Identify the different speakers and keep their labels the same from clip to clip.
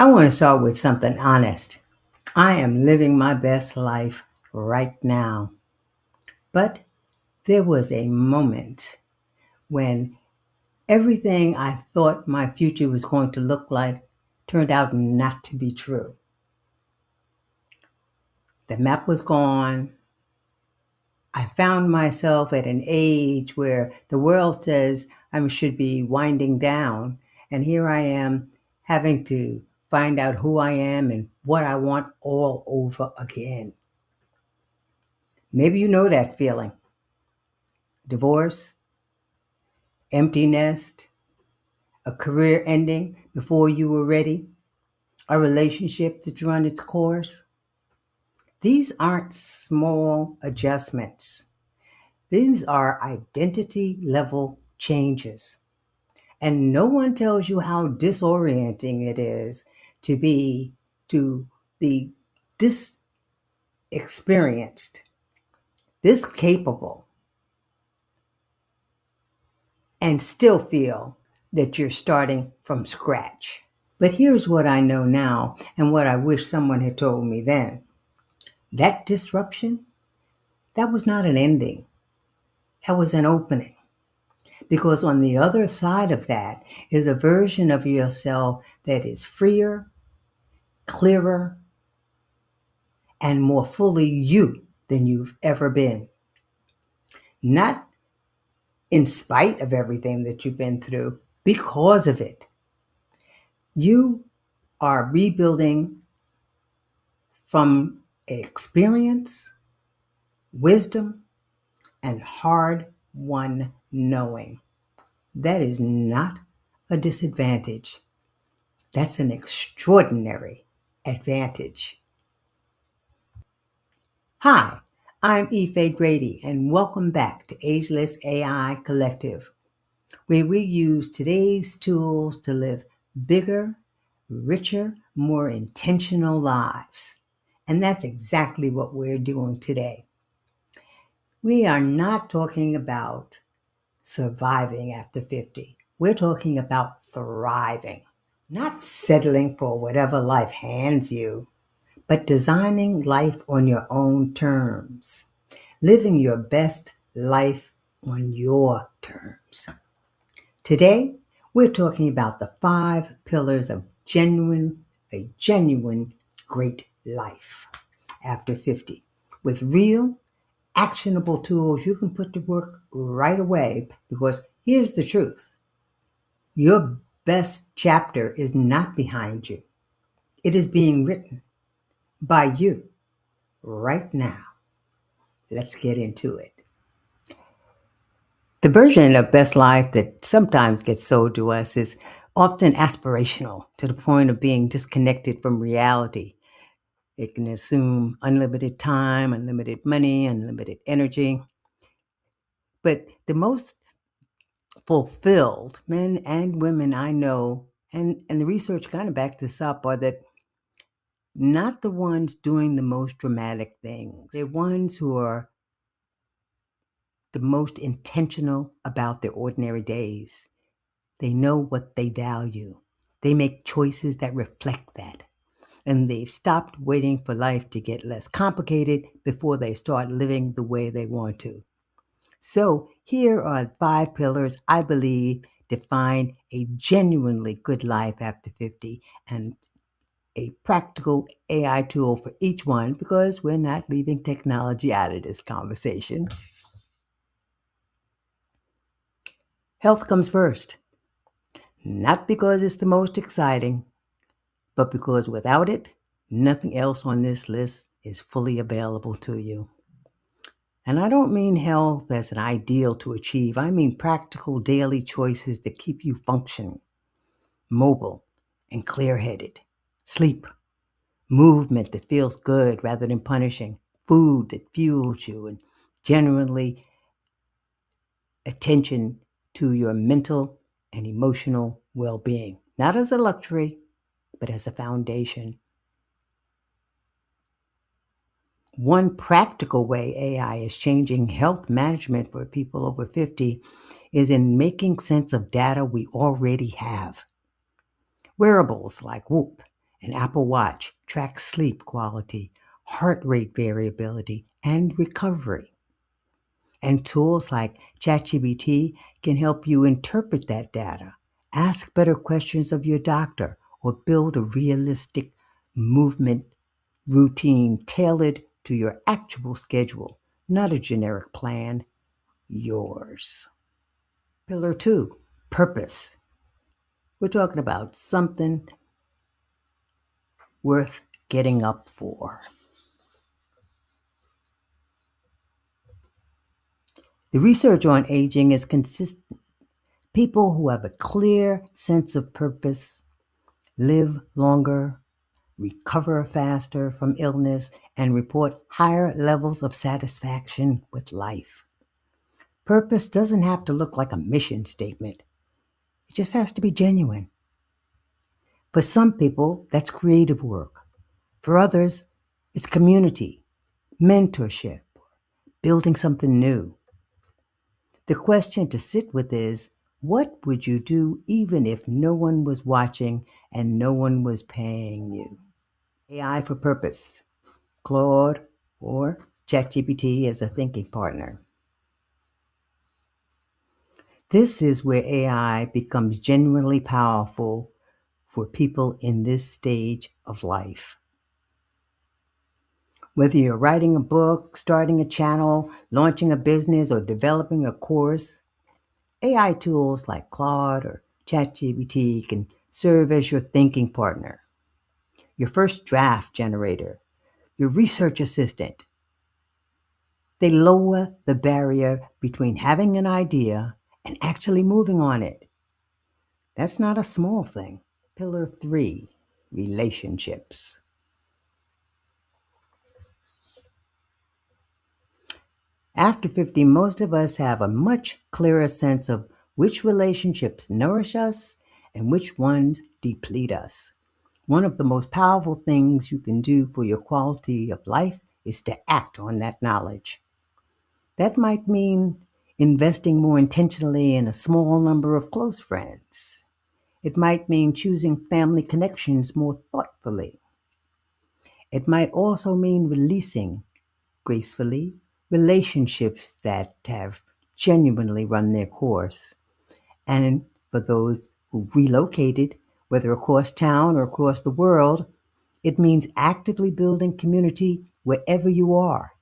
Speaker 1: I want to start with something honest. I am living my best life right now. But there was a moment when everything I thought my future was going to look like turned out not to be true. The map was gone. I found myself at an age where the world says I should be winding down. And here I am having to find out who I am and what I want all over again. Maybe you know that feeling. Divorce, empty nest, a career ending before you were ready, a relationship that's run its course. These aren't small adjustments. These are identity level changes. And no one tells you how disorienting it is to be this experienced, this capable, and still feel that you're starting from scratch. But here's what I know now and what I wish someone had told me then. That disruption, that was not an ending. That was an opening. Because on the other side of that is a version of yourself that is freer, clearer, and more fully you than you've ever been. Not in spite of everything that you've been through, because of it. You are rebuilding from experience, wisdom, and hard won knowing. That is not a disadvantage. That's an extraordinary advantage. Hi, I'm Ife Grady, and welcome back to Ageless AI Collective, where we use today's tools to live bigger, richer, more intentional lives. And that's exactly what we're doing today. We are not talking about surviving after 50. We're talking about thriving, not settling for whatever life hands you, but designing life on your own terms, living your best life on your terms. Today, we're talking about the 5 pillars of a genuine great life after 50, with real actionable tools you can put to work right away. Because here's the truth: your best chapter is not behind you, it is being written by you right now. Let's get into it. The version of best life that sometimes gets sold to us is often aspirational to the point of being disconnected from reality. It can assume unlimited time, unlimited money, unlimited energy. But the most fulfilled men and women I know, and the research kind of backs this up, are that not the ones doing the most dramatic things. They're ones who are the most intentional about their ordinary days. They know what they value. They make choices that reflect that. And they've stopped waiting for life to get less complicated before they start living the way they want to. So here are 5 pillars I believe define a genuinely good life after 50, and a practical AI tool for each one, because we're not leaving technology out of this conversation. Health comes first, not because it's the most exciting, but because without it, nothing else on this list is fully available to you. And I don't mean health as an ideal to achieve. I mean practical daily choices that keep you functioning, mobile, and clear-headed. Sleep, movement that feels good rather than punishing, food that fuels you, and generally attention to your mental and emotional well-being, not as a luxury, but as a foundation. One practical way AI is changing health management for people over 50 is in making sense of data we already have. Wearables like Whoop An Apple Watch tracks sleep quality, heart rate variability, and recovery. And tools like ChatGPT can help you interpret that data, ask better questions of your doctor, or build a realistic movement routine tailored to your actual schedule, not a generic plan, yours. Pillar two, purpose. We're talking about something worth getting up for. The research on aging is consistent. People who have a clear sense of purpose live longer, recover faster from illness, and report higher levels of satisfaction with life. Purpose doesn't have to look like a mission statement. It just has to be genuine. For some people, that's creative work. For others, it's community, mentorship, building something new. The question to sit with is, what would you do even if no one was watching and no one was paying you? AI for purpose, Claude or ChatGPT as a thinking partner. This is where AI becomes genuinely powerful for people in this stage of life. Whether you're writing a book, starting a channel, launching a business, or developing a course, AI tools like Claude or ChatGPT can serve as your thinking partner, your first draft generator, your research assistant. They lower the barrier between having an idea and actually moving on it. That's not a small thing. Pillar three, relationships. After 50, most of us have a much clearer sense of which relationships nourish us and which ones deplete us. One of the most powerful things you can do for your quality of life is to act on that knowledge. That might mean investing more intentionally in a small number of close friends. It might mean choosing family connections more thoughtfully. It might also mean releasing gracefully relationships that have genuinely run their course. And for those who relocated, whether across town or across the world, it means actively building community wherever you are.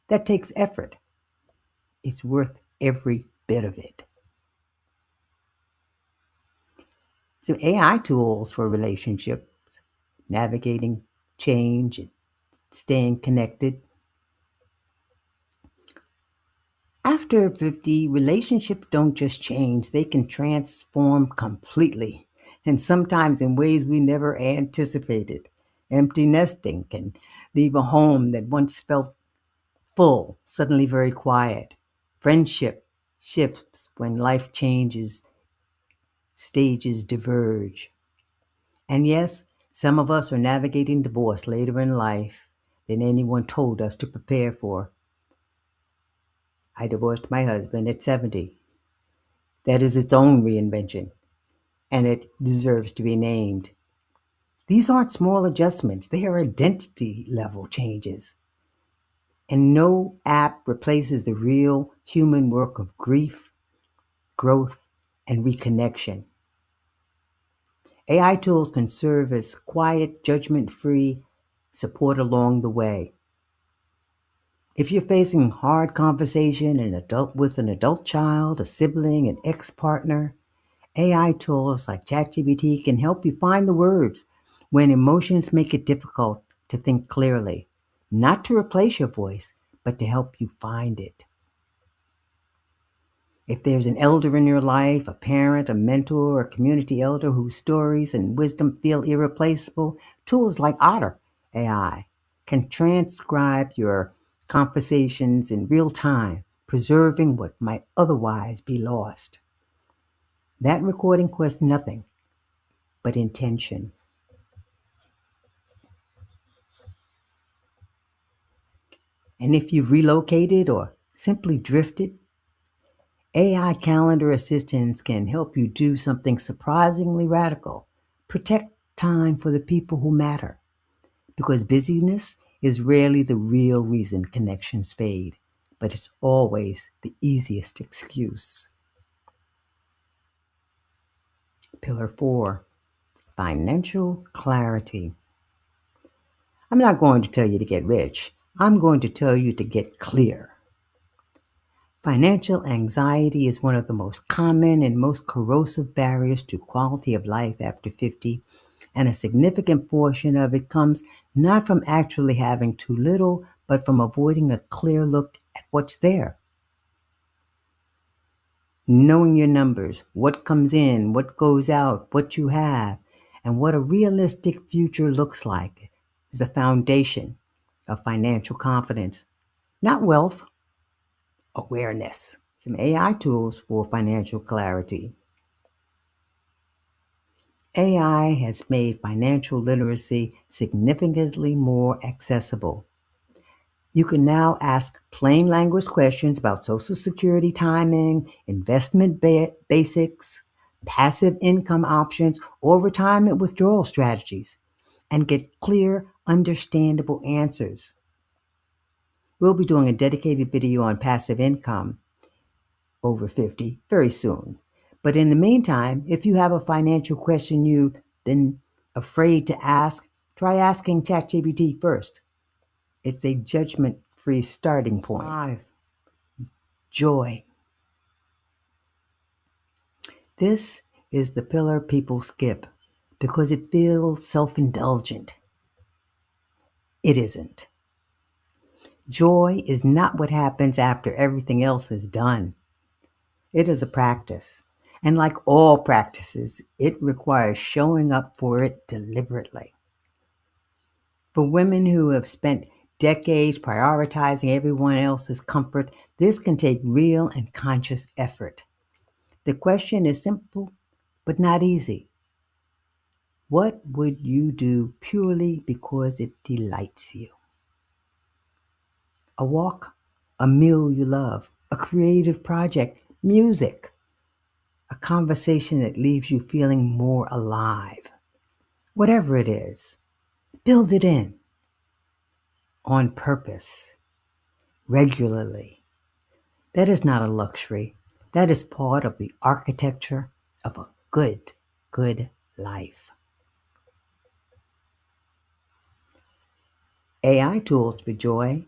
Speaker 1: That takes effort. It's worth every bit of it. So AI tools for relationships, navigating change and staying connected. After 50, relationships don't just change, they can transform completely, and sometimes in ways we never anticipated. Empty nesting can leave a home that once felt full, suddenly very quiet. Friendship shifts when life changes, stages diverge. And yes, some of us are navigating divorce later in life than anyone told us to prepare for. I divorced my husband at 70. That is its own reinvention, and it deserves to be named. These aren't small adjustments, they are identity level changes. And no app replaces the real human work of grief, growth, and reconnection. AI tools can serve as quiet, judgment free support along the way. If you're facing hard conversation with an adult child, a sibling, an ex-partner, AI tools like ChatGPT can help you find the words when emotions make it difficult to think clearly, not to replace your voice, but to help you find it. If there's an elder in your life, a parent, a mentor, a community elder whose stories and wisdom feel irreplaceable, tools like Otter AI can transcribe your conversations in real time, preserving what might otherwise be lost. That recording costs nothing but intention. And if you've relocated or simply drifted, AI calendar assistants can help you do something surprisingly radical. Protect time for the people who matter, because busyness is rarely the real reason connections fade, but it's always the easiest excuse. Pillar 4, financial clarity. I'm not going to tell you to get rich. I'm going to tell you to get clear. Financial anxiety is one of the most common and most corrosive barriers to quality of life after 50, and a significant portion of it comes not from actually having too little, but from avoiding a clear look at what's there. Knowing your numbers, what comes in, what goes out, what you have, and what a realistic future looks like is the foundation of financial confidence. Not wealth, awareness. Some AI tools for financial clarity. AI has made financial literacy significantly more accessible. You can now ask plain language questions about Social Security timing, investment basics, passive income options, or retirement withdrawal strategies, and get clear, understandable answers. We'll be doing a dedicated video on passive income over 50 very soon. But in the meantime, if you have a financial question you've been afraid to ask, try asking ChatGPT first. It's a judgment-free starting point. 5. Joy. This is the pillar people skip because it feels self-indulgent. It isn't. Joy is not what happens after everything else is done. It is a practice. And like all practices, it requires showing up for it deliberately. For women who have spent decades prioritizing everyone else's comfort, this can take real and conscious effort. The question is simple, but not easy. What would you do purely because it delights you? A walk, a meal you love, a creative project, music, a conversation that leaves you feeling more alive. Whatever it is, build it in on purpose, regularly. That is not a luxury. That is part of the architecture of a good life. AI tools for joy.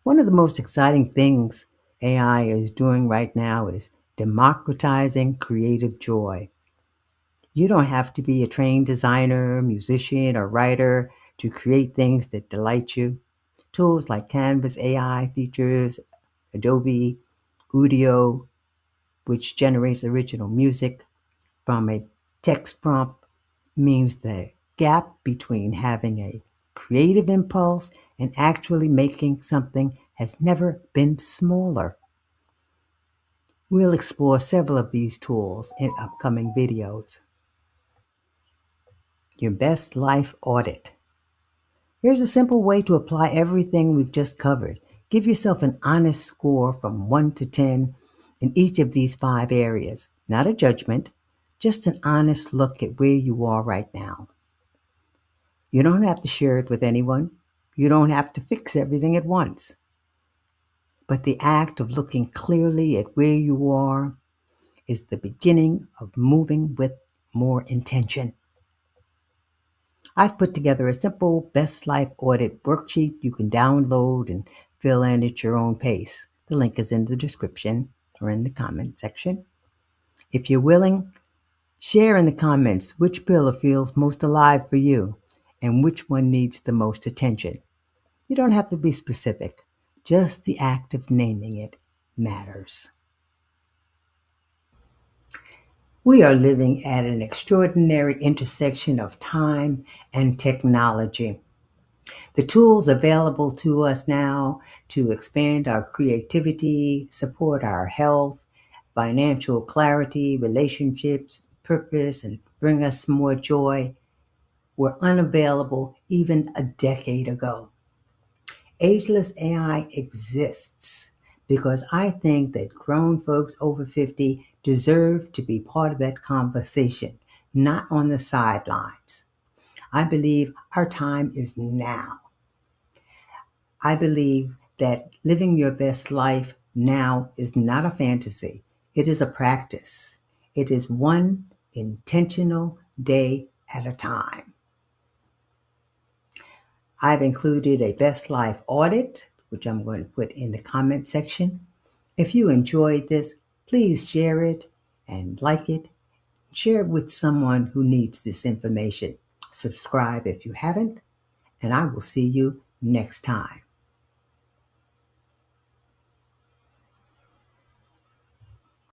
Speaker 1: One of the most exciting things AI is doing right now is democratizing creative joy. You don't have to be a trained designer, musician, or writer to create things that delight you. Tools like Canvas AI features Adobe Audio, which generates original music from a text prompt, means the gap between having a creative impulse and actually making something has never been smaller. We'll explore several of these tools in upcoming videos. Your best life audit. Here's a simple way to apply everything we've just covered. Give yourself an honest score from 1 to 10 in each of these 5 areas. Not a judgment, just an honest look at where you are right now. You don't have to share it with anyone. You don't have to fix everything at once. But the act of looking clearly at where you are is the beginning of moving with more intention. I've put together a simple best life audit worksheet you can download and fill in at your own pace. The link is in the description or in the comment section. If you're willing, share in the comments which pillar feels most alive for you and which one needs the most attention. You don't have to be specific. Just the act of naming it matters. We are living at an extraordinary intersection of time and technology. The tools available to us now to expand our creativity, support our health, financial clarity, relationships, purpose, and bring us more joy were unavailable even a decade ago. Ageless AI exists because I think that grown folks over 50 deserve to be part of that conversation, not on the sidelines. I believe our time is now. I believe that living your best life now is not a fantasy. It is a practice. It is one intentional day at a time. I've included a best life audit, which I'm going to put in the comment section. If you enjoyed this, please share it and like it. Share it with someone who needs this information. Subscribe if you haven't, and I will see you next time.